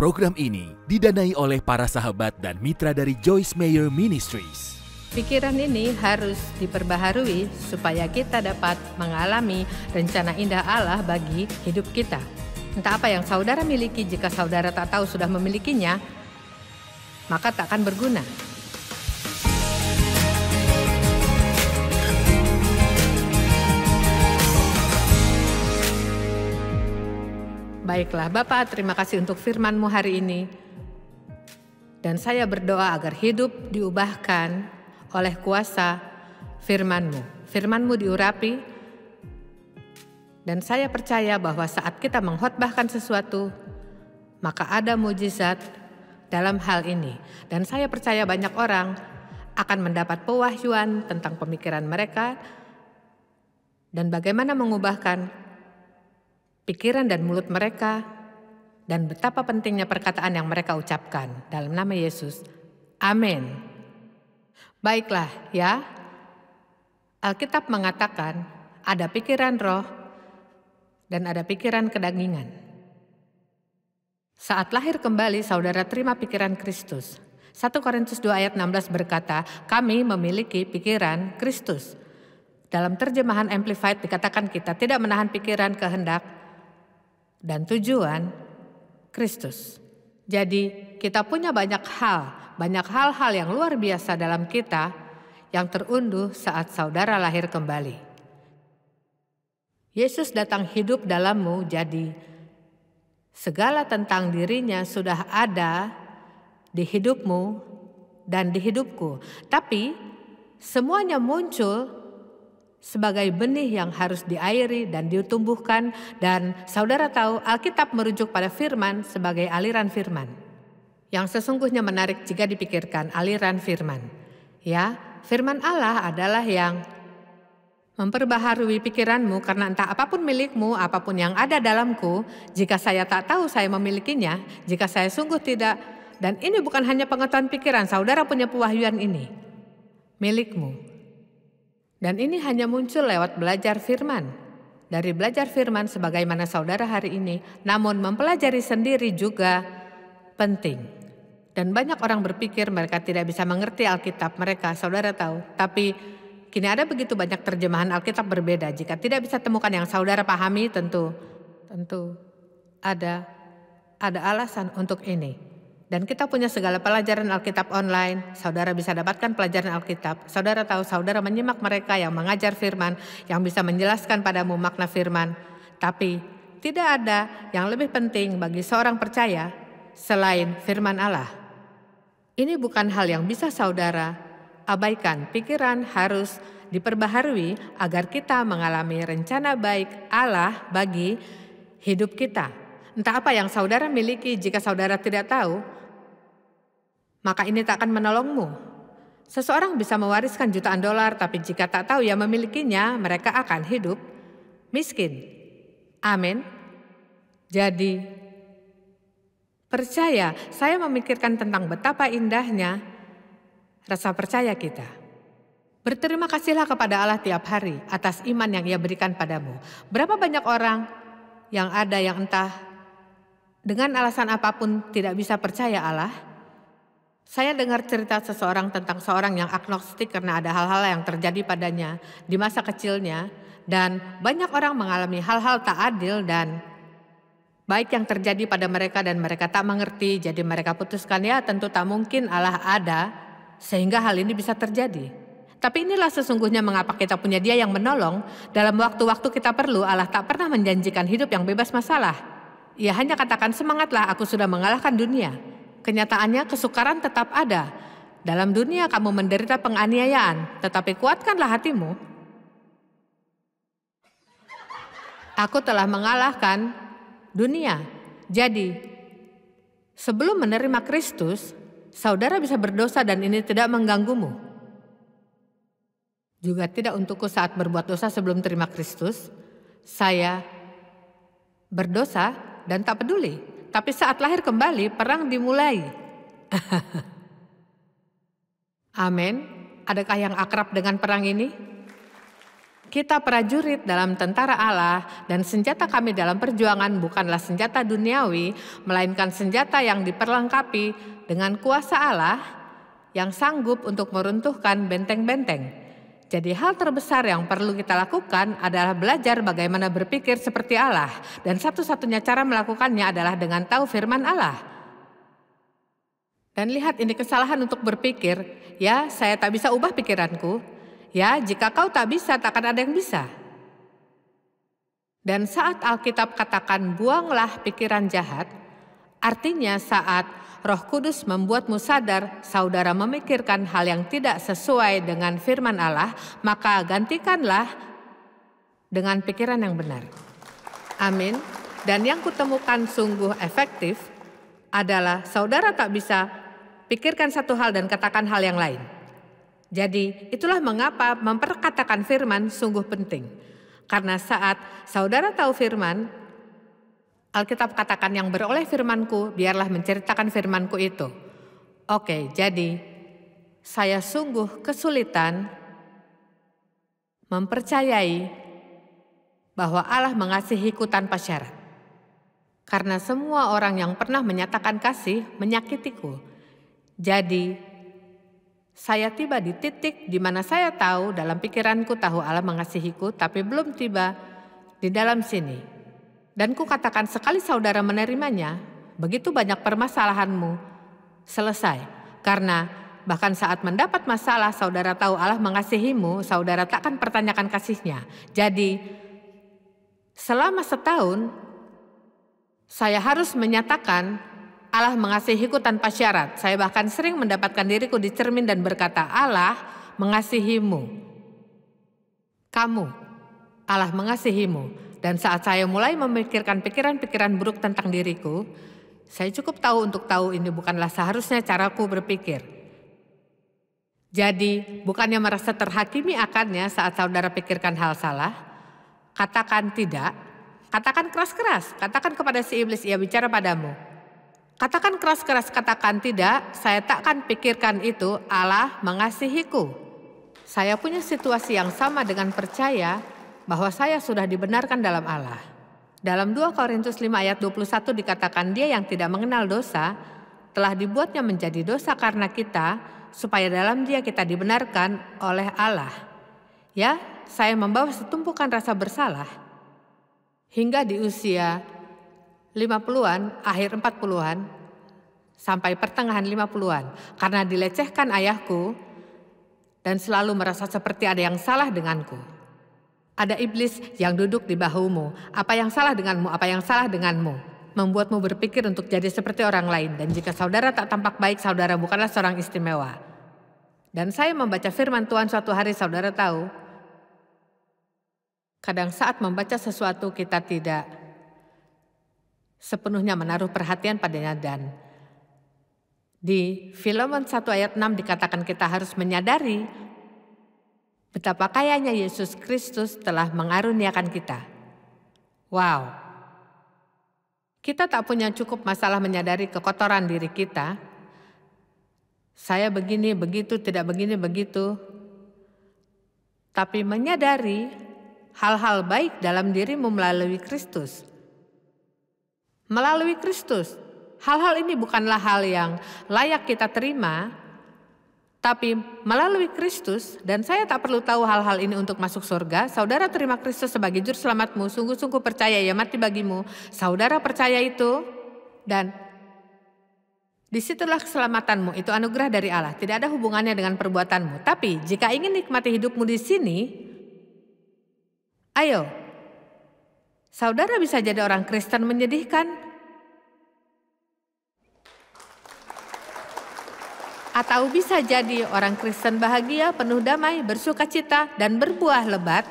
Program ini didanai oleh para sahabat dan mitra dari Joyce Meyer Ministries. Pikiran ini harus diperbaharui supaya kita dapat mengalami rencana indah Allah bagi hidup kita. Entah apa yang saudara miliki, jika saudara tak tahu sudah memilikinya, maka tak akan berguna. Baiklah, Bapa, terima kasih untuk firman-Mu hari ini. Dan saya berdoa agar hidup diubahkan oleh kuasa firman-Mu. Firman-Mu diurapi, dan saya percaya bahwa saat kita mengkhotbahkan sesuatu, maka ada mujizat dalam hal ini. Dan saya percaya banyak orang akan mendapat pewahyuan tentang pemikiran mereka dan bagaimana mengubahkan pikiran dan mulut mereka, dan betapa pentingnya perkataan yang mereka ucapkan. Dalam nama Yesus, amin. Baiklah ya, Alkitab mengatakan ada pikiran roh dan ada pikiran kedagingan. Saat lahir kembali, saudara terima pikiran Kristus. 1 Korintus 2 ayat 16 berkata, kami memiliki pikiran Kristus. Dalam terjemahan Amplified dikatakan kita tidak menahan pikiran, kehendak, dan tujuan Kristus. Jadi kita punya banyak hal-hal yang luar biasa dalam kita yang terunduh saat saudara lahir kembali. Yesus datang hidup dalammu, jadi segala tentang dirinya sudah ada di hidupmu dan di hidupku. Tapi semuanya muncul sebagai benih yang harus diairi dan ditumbuhkan, dan saudara tahu Alkitab merujuk pada firman sebagai aliran firman. Yang sesungguhnya menarik jika dipikirkan aliran firman. Ya, firman Allah adalah yang memperbaharui pikiranmu, karena entah apapun milikmu, apapun yang ada dalamku, jika saya tak tahu saya memilikinya, jika saya sungguh tidak, dan ini bukan hanya pengetahuan pikiran, saudara punya pewahyuan ini, milikmu. Dan ini hanya muncul lewat belajar firman. Dari belajar firman sebagaimana saudara hari ini, namun mempelajari sendiri juga penting. Dan banyak orang berpikir mereka tidak bisa mengerti Alkitab mereka, saudara tahu. Tapi kini ada begitu banyak terjemahan Alkitab berbeda. Jika tidak bisa temukan yang saudara pahami, tentu ada alasan untuk ini. Dan kita punya segala pelajaran Alkitab online, saudara bisa dapatkan pelajaran Alkitab. Saudara tahu, saudara menyimak mereka yang mengajar firman, yang bisa menjelaskan padamu makna firman. Tapi tidak ada yang lebih penting bagi seorang percaya selain firman Allah. Ini bukan hal yang bisa saudara abaikan. Pikiran harus diperbaharui agar kita mengalami rencana baik Allah bagi hidup kita. Entah apa yang saudara miliki, jika saudara tidak tahu, maka ini tak akan menolongmu. Seseorang bisa mewariskan jutaan dolar, tapi jika tak tahu yang memilikinya, mereka akan hidup miskin. Amin. Jadi, percaya, saya memikirkan tentang betapa indahnya rasa percaya kita. Berterima kasihlah kepada Allah tiap hari atas iman yang Ia berikan padamu. Berapa banyak orang yang ada yang entah dengan alasan apapun tidak bisa percaya Allah? Saya dengar cerita seseorang tentang seorang yang agnostik karena ada hal-hal yang terjadi padanya di masa kecilnya, dan banyak orang mengalami hal-hal tak adil dan baik yang terjadi pada mereka, dan mereka tak mengerti. Jadi mereka putuskan, ya tentu tak mungkin Allah ada sehingga hal ini bisa terjadi. Tapi inilah sesungguhnya mengapa kita punya Dia yang menolong. Dalam waktu-waktu kita perlu, Allah tak pernah menjanjikan hidup yang bebas masalah. Ia hanya katakan, semangatlah, aku sudah mengalahkan dunia. Kenyataannya kesukaran tetap ada. Dalam dunia kamu menderita penganiayaan, tetapi kuatkanlah hatimu. Aku telah mengalahkan dunia. Jadi, sebelum menerima Kristus, saudara bisa berdosa dan ini tidak mengganggumu. Juga tidak untukku saat berbuat dosa sebelum terima Kristus. Saya berdosa dan tak peduli. Tapi saat lahir kembali, perang dimulai. Amin. Adakah yang akrab dengan perang ini? Kita prajurit dalam tentara Allah, dan senjata kami dalam perjuangan bukanlah senjata duniawi, melainkan senjata yang diperlengkapi dengan kuasa Allah yang sanggup untuk meruntuhkan benteng-benteng. Jadi hal terbesar yang perlu kita lakukan adalah belajar bagaimana berpikir seperti Allah, dan satu-satunya cara melakukannya adalah dengan tahu firman Allah. Dan lihat, ini kesalahan untuk berpikir, ya saya tak bisa ubah pikiranku. Ya, jika kau tak bisa, takkan ada yang bisa. Dan saat Alkitab katakan buanglah pikiran jahat, artinya saat Roh Kudus membuatmu sadar saudara memikirkan hal yang tidak sesuai dengan firman Allah, maka gantikanlah dengan pikiran yang benar. Amin. Dan yang kutemukan sungguh efektif adalah saudara tak bisa pikirkan satu hal dan katakan hal yang lain. Jadi itulah mengapa memperkatakan firman sungguh penting. Karena saat saudara tahu firman, Alkitab katakan yang beroleh firmanku, biarlah menceritakan firmanku itu. Oke, jadi saya sungguh kesulitan mempercayai bahwa Allah mengasihiku tanpa syarat. Karena semua orang yang pernah menyatakan kasih menyakitiku. Jadi saya tiba di titik di mana saya tahu dalam pikiranku tahu Allah mengasihiku, tapi belum tiba di dalam sini. Dan ku katakan sekali saudara menerimanya, begitu banyak permasalahanmu selesai. Karena bahkan saat mendapat masalah saudara tahu Allah mengasihimu, saudara takkan pertanyakan kasihnya. Jadi selama setahun saya harus menyatakan Allah mengasihiku tanpa syarat. Saya bahkan sering mendapatkan diriku di cermin dan berkata, Allah mengasihimu. Kamu, Allah mengasihimu. Dan saat saya mulai memikirkan pikiran-pikiran buruk tentang diriku, saya cukup tahu untuk tahu ini bukanlah seharusnya caraku berpikir. Jadi, bukannya merasa terhakimi akannya saat saudara pikirkan hal salah, katakan tidak, katakan keras-keras, katakan kepada si iblis, ia bicara padamu. Katakan keras-keras, katakan tidak, saya takkan pikirkan itu, Allah mengasihiku. Saya punya situasi yang sama dengan percaya bahwa saya sudah dibenarkan dalam Allah. Dalam 2 Korintus 5 ayat 21 dikatakan dia yang tidak mengenal dosa, telah dibuatnya menjadi dosa karena kita, supaya dalam dia kita dibenarkan oleh Allah. Ya, saya membawa setumpukan rasa bersalah hingga di usia 50-an, akhir 40-an, sampai pertengahan 50-an. Karena dilecehkan ayahku dan selalu merasa seperti ada yang salah denganku. Ada iblis yang duduk di bahumu. Apa yang salah denganmu, apa yang salah denganmu. Membuatmu berpikir untuk jadi seperti orang lain. Dan jika saudara tak tampak baik, saudara bukanlah seorang istimewa. Dan saya membaca firman Tuhan suatu hari, saudara tahu. Kadang saat membaca sesuatu kita tidak sepenuhnya menaruh perhatian padanya, dan di Filemon 1 ayat 6 dikatakan kita harus menyadari betapa kayanya Yesus Kristus telah mengaruniakan kita. Wow. Kita tak punya cukup masalah menyadari kekotoran diri kita. Saya begini, begitu, tidak begini, begitu. Tapi menyadari hal-hal baik dalam dirimu melalui Kristus. Melalui Kristus. Hal-hal ini bukanlah hal yang layak kita terima, tapi melalui Kristus, dan saya tak perlu tahu hal-hal ini untuk masuk surga. Saudara terima Kristus sebagai juru selamatmu, sungguh-sungguh percaya ia mati bagimu. Saudara percaya itu, dan disitulah keselamatanmu, itu anugerah dari Allah. Tidak ada hubungannya dengan perbuatanmu. Tapi jika ingin nikmati hidupmu di sini, ayo, saudara bisa jadi orang Kristen menyedihkan, atau bisa jadi orang Kristen bahagia, penuh damai, bersuka cita, dan berbuah lebat.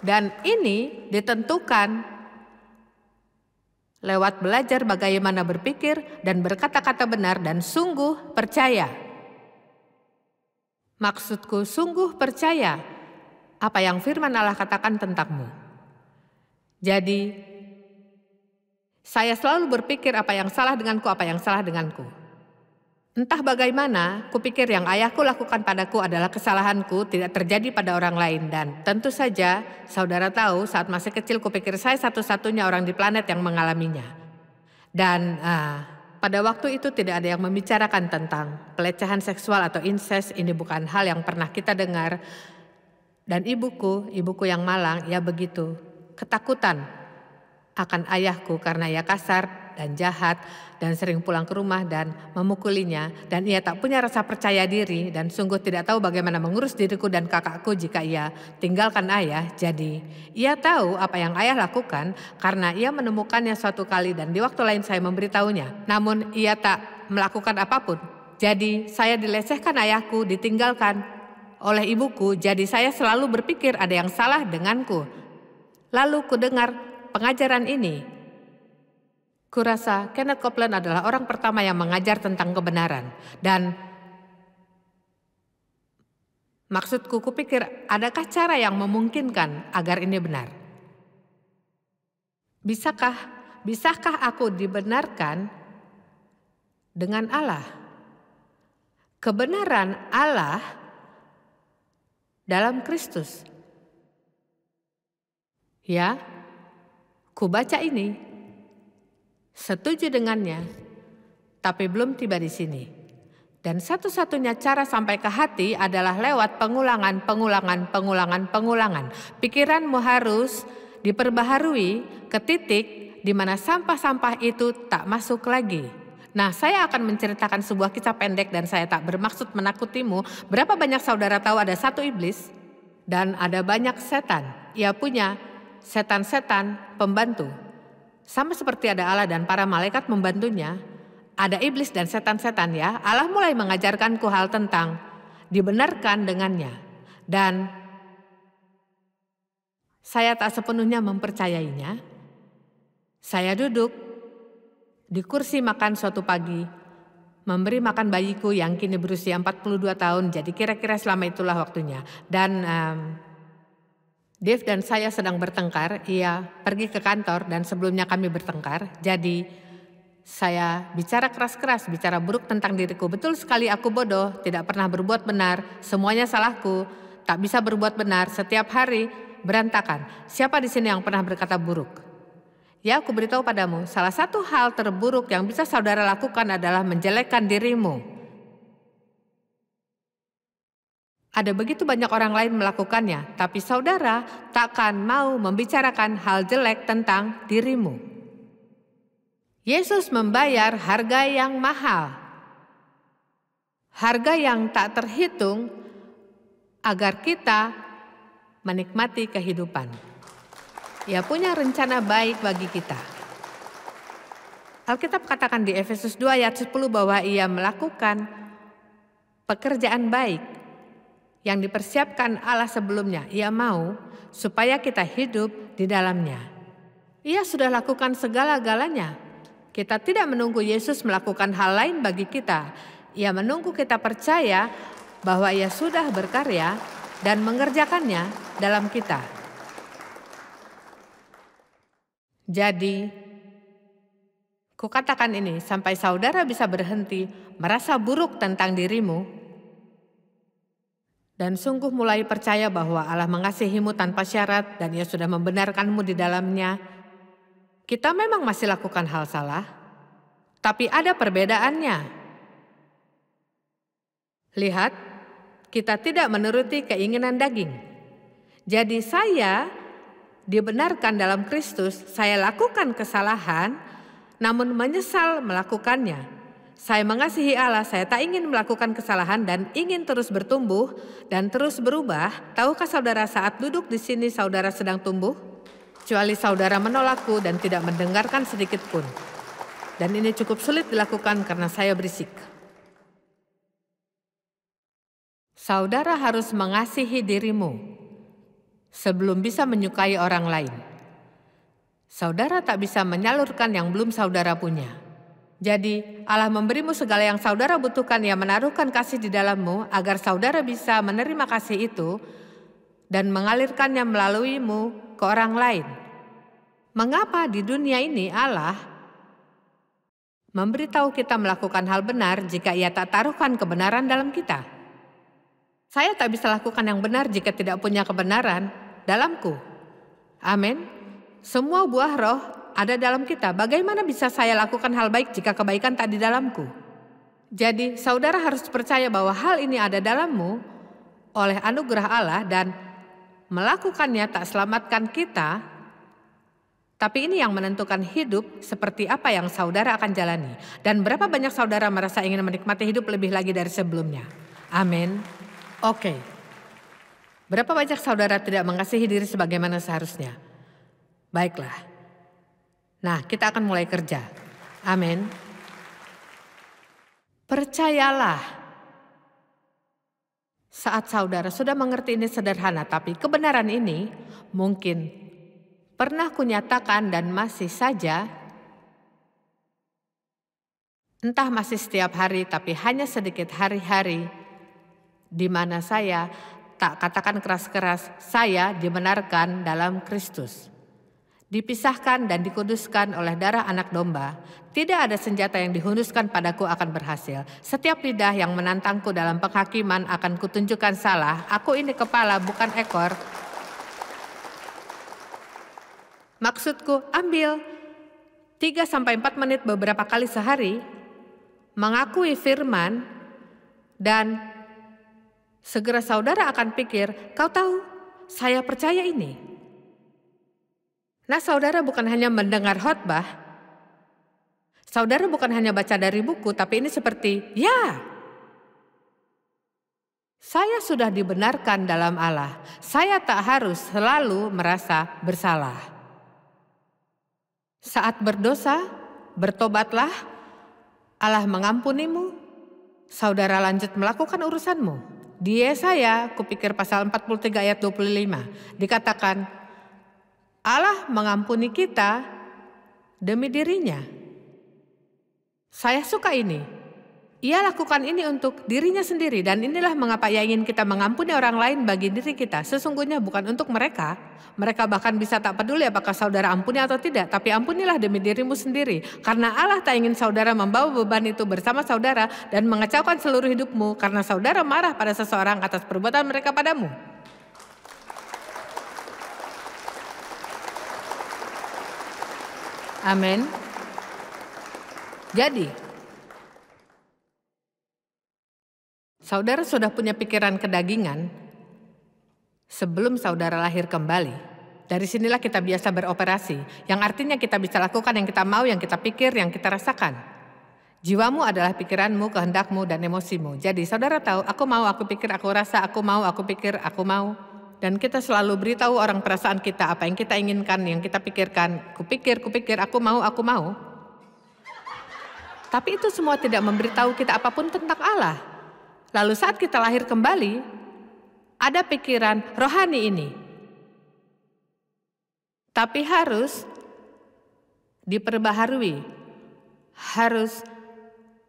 Dan ini ditentukan lewat belajar bagaimana berpikir dan berkata-kata benar dan sungguh percaya. Maksudku sungguh percaya apa yang firman Allah katakan tentangmu. Jadi, saya selalu berpikir apa yang salah denganku, apa yang salah denganku. Entah bagaimana, kupikir yang ayahku lakukan padaku adalah kesalahanku, tidak terjadi pada orang lain. Dan tentu saja, saudara tahu saat masih kecil kupikir saya satu-satunya orang di planet yang mengalaminya. Dan pada waktu itu tidak ada yang membicarakan tentang pelecehan seksual atau incest. Ini bukan hal yang pernah kita dengar. Dan ibuku yang malang, ia begitu ketakutan akan ayahku karena ia kasar dan jahat dan sering pulang ke rumah dan memukulinya, dan ia tak punya rasa percaya diri dan sungguh tidak tahu bagaimana mengurus diriku dan kakakku jika ia tinggalkan ayah. Jadi ia tahu apa yang ayah lakukan karena ia menemukannya suatu kali dan di waktu lain saya memberitahunya. Namun ia tak melakukan apapun. Jadi saya dilecehkan ayahku, ditinggalkan oleh ibuku, jadi saya selalu berpikir ada yang salah denganku. Lalu ku dengar pengajaran ini. Kurasa Kenneth Copeland adalah orang pertama yang mengajar tentang kebenaran. Dan maksudku, kupikir adakah cara yang memungkinkan agar ini benar? Bisakah aku dibenarkan dengan Allah? Kebenaran Allah dalam Kristus. Ya, ku baca ini. Setuju dengannya, tapi belum tiba di sini. Dan satu-satunya cara sampai ke hati adalah lewat pengulangan. Pikiranmu harus diperbaharui ke titik di mana sampah-sampah itu tak masuk lagi. Nah, saya akan menceritakan sebuah kisah pendek dan saya tak bermaksud menakutimu. Berapa banyak saudara tahu ada satu iblis dan ada banyak setan? Ia punya setan-setan pembantu. Sama seperti ada Allah dan para malaikat membantunya, ada iblis dan setan-setan ya. Allah mulai mengajarkanku hal tentang dibenarkan dengannya. Dan saya tak sepenuhnya mempercayainya. Saya duduk di kursi makan suatu pagi, memberi makan bayiku yang kini berusia 42 tahun, jadi kira-kira selama itulah waktunya. Dan Dave dan saya sedang bertengkar, ia pergi ke kantor dan sebelumnya kami bertengkar. Jadi saya bicara keras-keras, bicara buruk tentang diriku. Betul sekali aku bodoh, tidak pernah berbuat benar, semuanya salahku, tak bisa berbuat benar, setiap hari berantakan. Siapa di sini yang pernah berkata buruk? Ya, aku beritahu padamu, salah satu hal terburuk yang bisa saudara lakukan adalah menjelekkan dirimu. Ada begitu banyak orang lain melakukannya, tapi saudara takkan mau membicarakan hal jelek tentang dirimu. Yesus membayar harga yang mahal, harga yang tak terhitung agar kita menikmati kehidupan. Ia punya rencana baik bagi kita. Alkitab katakan di Efesus 2 ayat 10 bahwa ia melakukan pekerjaan baik yang dipersiapkan Allah sebelumnya. Ia mau supaya kita hidup di dalamnya. Ia sudah lakukan segala-galanya. Kita tidak menunggu Yesus melakukan hal lain bagi kita. Ia menunggu kita percaya bahwa ia sudah berkarya dan mengerjakannya dalam kita. Jadi, kukatakan ini sampai saudara bisa berhenti merasa buruk tentang dirimu dan sungguh mulai percaya bahwa Allah mengasihimu tanpa syarat dan ia sudah membenarkanmu di dalamnya. Kita memang masih lakukan hal salah, tapi ada perbedaannya. Lihat, kita tidak menuruti keinginan daging. Jadi saya dibenarkan dalam Kristus, saya lakukan kesalahan, namun menyesal melakukannya. Saya mengasihi Allah, saya tak ingin melakukan kesalahan dan ingin terus bertumbuh dan terus berubah. Tahukah saudara saat duduk di sini saudara sedang tumbuh? Kecuali saudara menolakku dan tidak mendengarkan sedikit pun. Dan ini cukup sulit dilakukan karena saya berisik. Saudara harus mengasihi dirimu sebelum bisa menyukai orang lain. Saudara tak bisa menyalurkan yang belum saudara punya. Jadi Allah memberimu segala yang saudara butuhkan, ia menaruhkan kasih di dalammu agar saudara bisa menerima kasih itu dan mengalirkannya melaluimu ke orang lain. Mengapa di dunia ini Allah memberitahu kita melakukan hal benar jika ia tak taruhkan kebenaran dalam kita. Saya tak bisa lakukan yang benar jika tidak punya kebenaran dalamku. Amin. Semua buah roh ada dalam kita. Bagaimana bisa saya lakukan hal baik jika kebaikan tak di dalamku? Jadi saudara harus percaya bahwa hal ini ada dalammu oleh anugerah Allah dan melakukannya tak selamatkan kita. Tapi ini yang menentukan hidup seperti apa yang saudara akan jalani. Dan berapa banyak saudara merasa ingin menikmati hidup lebih lagi dari sebelumnya. Amin. Oke. Berapa banyak saudara tidak mengasihi diri sebagaimana seharusnya? Baiklah. Nah, kita akan mulai kerja. Amin. Percayalah. Saat saudara sudah mengerti ini sederhana, tapi kebenaran ini mungkin pernah kunyatakan dan masih saja, entah masih setiap hari, tapi hanya sedikit hari-hari di mana saya tak katakan keras-keras, saya dibenarkan dalam Kristus. Dipisahkan dan dikuduskan oleh darah anak domba. Tidak ada senjata yang dihunuskan padaku akan berhasil. Setiap lidah yang menantangku dalam penghakiman akan kutunjukkan salah. Aku ini kepala bukan ekor. Maksudku ambil 3-4 menit beberapa kali sehari, mengakui firman, dan segera saudara akan pikir, kau tahu, saya percaya ini. Nah, saudara bukan hanya mendengar khotbah, saudara bukan hanya baca dari buku, tapi ini seperti, ya, saya sudah dibenarkan dalam Allah. Saya tak harus selalu merasa bersalah. Saat berdosa, bertobatlah, Allah mengampunimu, saudara lanjut melakukan urusanmu. Di Yesaya, kupikir pasal 43 ayat 25, dikatakan, Allah mengampuni kita demi dirinya. Saya suka ini. Ia lakukan ini untuk dirinya sendiri, dan inilah mengapa ia ingin kita mengampuni orang lain bagi diri kita. Sesungguhnya bukan untuk mereka. Mereka bahkan bisa tak peduli apakah saudara ampuni atau tidak, tapi ampunilah demi dirimu sendiri. Karena Allah tak ingin saudara membawa beban itu bersama saudara dan mengecaukan seluruh hidupmu karena saudara marah pada seseorang atas perbuatan mereka padamu. Amin. Jadi, saudara sudah punya pikiran kedagingan sebelum saudara lahir kembali. Dari sinilah kita biasa beroperasi, yang artinya kita bisa lakukan yang kita mau, yang kita pikir, yang kita rasakan. Jiwamu adalah pikiranmu, kehendakmu, dan emosimu. Jadi saudara tahu, aku mau, aku pikir, aku rasa, aku mau, aku pikir, aku mau. Dan kita selalu beritahu orang perasaan kita, apa yang kita inginkan, yang kita pikirkan. Kupikir, aku mau, aku mau. Tapi itu semua tidak memberitahu kita apapun tentang Allah. Lalu saat kita lahir kembali, ada pikiran rohani ini. Tapi harus diperbaharui, harus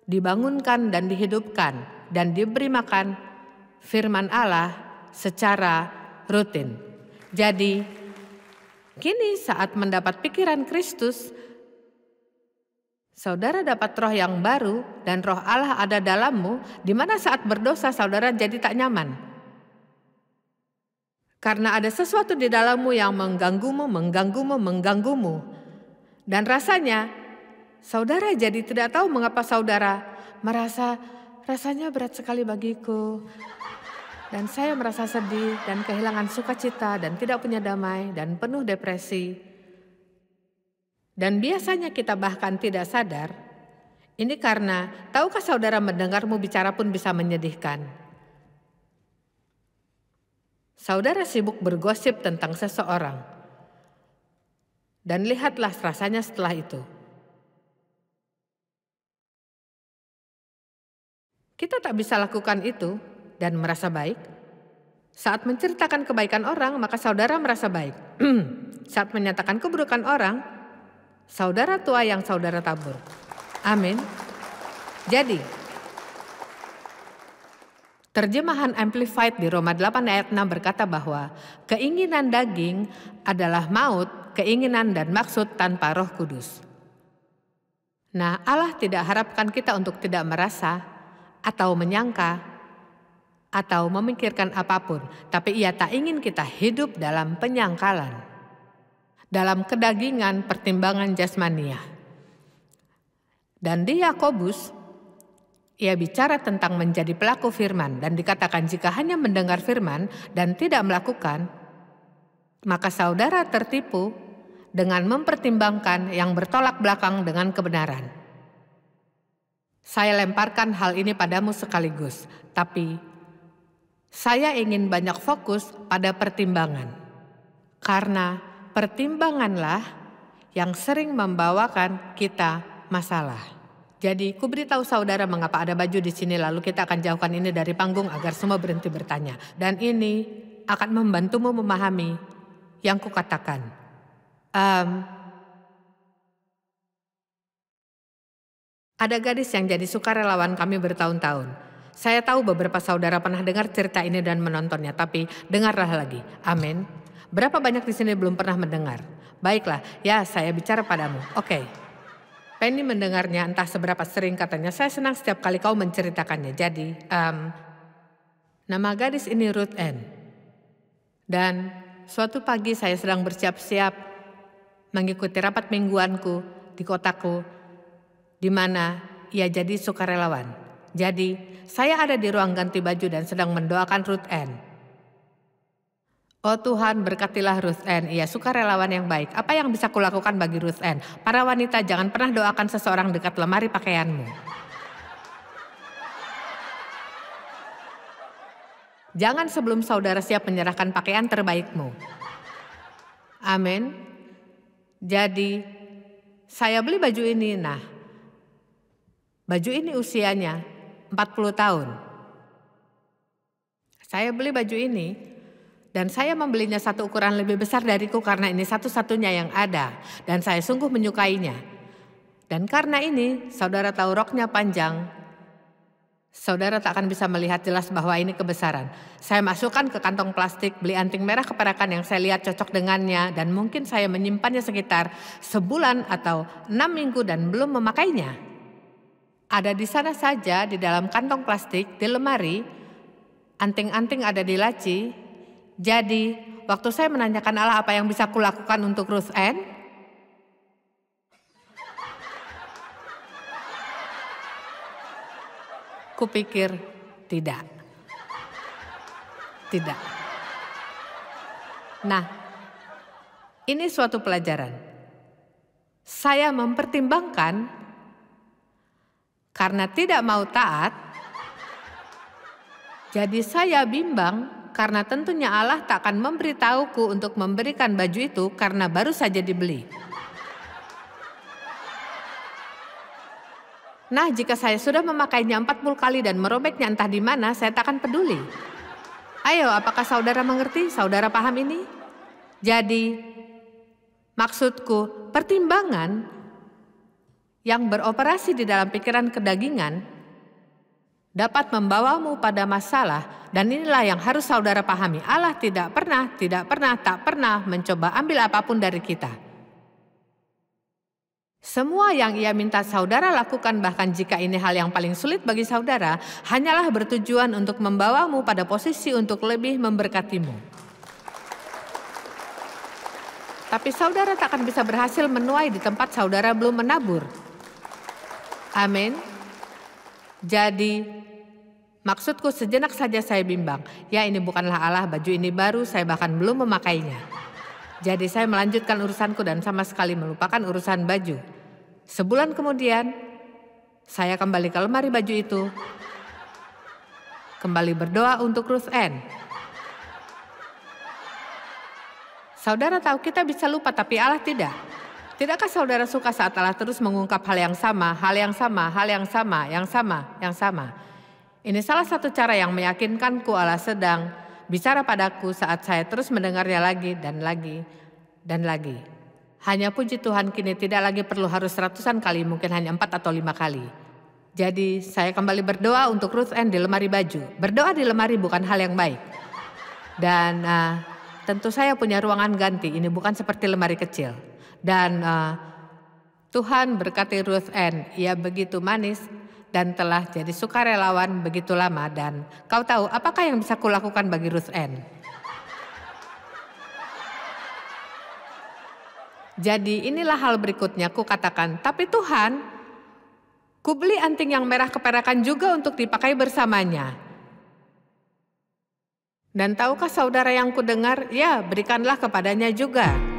dibangunkan dan dihidupkan, dan diberi makan firman Allah secara rutin. Jadi, kini saat mendapat pikiran Kristus, saudara dapat roh yang baru dan roh Allah ada dalammu, di mana saat berdosa saudara jadi tak nyaman. Karena ada sesuatu di dalammu yang mengganggumu. Dan rasanya, saudara jadi tidak tahu mengapa saudara merasa rasanya berat sekali bagiku. Dan saya merasa sedih dan kehilangan sukacita dan tidak punya damai dan penuh depresi. Dan biasanya kita bahkan tidak sadar, ini karena tahukah saudara mendengarmu bicara pun bisa menyedihkan. Saudara sibuk bergosip tentang seseorang. Dan lihatlah rasanya setelah itu. Kita tak bisa lakukan itu dan merasa baik. Saat menceritakan kebaikan orang, maka saudara merasa baik. Saat menyatakan keburukan orang, saudara tua yang saudara tabur. Amin. Jadi, terjemahan Amplified di Roma 8 ayat 6 berkata bahwa keinginan daging adalah maut, keinginan dan maksud tanpa Roh Kudus. Nah, Allah tidak harapkan kita untuk tidak merasa atau menyangka atau memikirkan apapun, tapi Ia tak ingin kita hidup dalam penyangkalan, dalam kedagingan pertimbangan jasmania. Dan di Yakobus, Ia bicara tentang menjadi pelaku firman dan dikatakan jika hanya mendengar firman dan tidak melakukan, maka saudara tertipu dengan mempertimbangkan yang bertolak belakang dengan kebenaran. Saya lemparkan hal ini padamu sekaligus, tapi saya ingin banyak fokus pada pertimbangan. Karena pertimbanganlah yang sering membawakan kita masalah. Jadi, ku beritahu saudara mengapa ada baju di sini, lalu kita akan jauhkan ini dari panggung agar semua berhenti bertanya. Dan ini akan membantumu memahami yang kukatakan. Ada gadis yang jadi sukarelawan kami bertahun-tahun. Saya tahu beberapa saudara pernah dengar cerita ini dan menontonnya, tapi dengarlah lagi. Amin. Berapa banyak di sini belum pernah mendengar? Baiklah, ya saya bicara padamu. Oke. Penny mendengarnya entah seberapa sering, katanya, saya senang setiap kali kau menceritakannya. Jadi, nama gadis ini Ruth Ann. Dan suatu pagi saya sedang bersiap-siap mengikuti rapat mingguanku di kotaku, di mana ia jadi sukarelawan. Jadi, saya ada di ruang ganti baju dan sedang mendoakan Ruth Ann. Oh Tuhan, berkatilah Ruth Ann, ia sukarelawan yang baik. Apa yang bisa kulakukan bagi Ruth Ann? Para wanita, jangan pernah doakan seseorang dekat lemari pakaianmu. Jangan sebelum saudara siap menyerahkan pakaian terbaikmu. Amin. Jadi, saya beli baju ini. Nah, baju ini usianya 40 tahun. Saya beli baju ini dan saya membelinya satu ukuran lebih besar dariku karena ini satu-satunya yang ada dan saya sungguh menyukainya. Dan karena ini, saudara tahu roknya panjang. Saudara tak akan bisa melihat jelas bahwa ini kebesaran. Saya masukkan ke kantong plastik, beli anting merah keperakan yang saya lihat cocok dengannya, dan mungkin saya menyimpannya sekitar sebulan atau 6 minggu dan belum memakainya. Ada di sana saja di dalam kantong plastik, di lemari, anting-anting ada di laci. Jadi, waktu saya menanyakan Allah apa yang bisa kulakukan untuk Ruth Ann, kupikir tidak. Tidak. Nah, ini suatu pelajaran. Saya mempertimbangkan karena tidak mau taat. Jadi saya bimbang karena tentunya Allah tak akan memberitahuku untuk memberikan baju itu karena baru saja dibeli. Nah, jika saya sudah memakainya 40 kali dan merobeknya entah di mana, saya tak akan peduli. Ayo, apakah saudara mengerti? Saudara paham ini? Jadi, maksudku, pertimbangan yang beroperasi di dalam pikiran kedagingan dapat membawamu pada masalah, dan inilah yang harus saudara pahami. Allah tak pernah mencoba ambil apapun dari kita. Semua yang Ia minta saudara lakukan, bahkan jika ini hal yang paling sulit bagi saudara, hanyalah bertujuan untuk membawamu pada posisi untuk lebih memberkatimu. Tapi saudara tak akan bisa berhasil menuai di tempat saudara belum menabur. Amin. Jadi, maksudku sejenak saja saya bimbang. Ya, ini bukanlah Allah, baju ini baru, saya bahkan belum memakainya. Jadi saya melanjutkan urusanku dan sama sekali melupakan urusan baju. Sebulan kemudian, saya kembali ke lemari baju itu. Kembali berdoa untuk Ruth Ann. Saudara tahu kita bisa lupa tapi Allah tidak. Tidakkah saudara suka saat Allah terus mengungkap hal yang sama, hal yang sama, hal yang sama, yang sama, yang sama. Ini salah satu cara yang meyakinkanku Allah sedang bicara padaku saat saya terus mendengarnya lagi dan lagi dan lagi. Hanya puji Tuhan kini tidak lagi perlu harus ratusan kali, mungkin hanya 4 atau 5 kali. Jadi saya kembali berdoa untuk Ruth Ann di lemari baju. Berdoa di lemari bukan hal yang baik. Dan tentu saya punya ruangan ganti, ini bukan seperti lemari kecil. Dan Tuhan berkati Ruth Ann, ia begitu manis dan telah jadi sukarelawan begitu lama. Dan kau tahu apakah yang bisa kulakukan bagi Ruth Ann? Jadi inilah hal berikutnya, ku katakan, tapi Tuhan, ku beli anting yang merah keperakan juga untuk dipakai bersamanya. Dan tahukah saudara yang ku dengar, ya berikanlah kepadanya juga.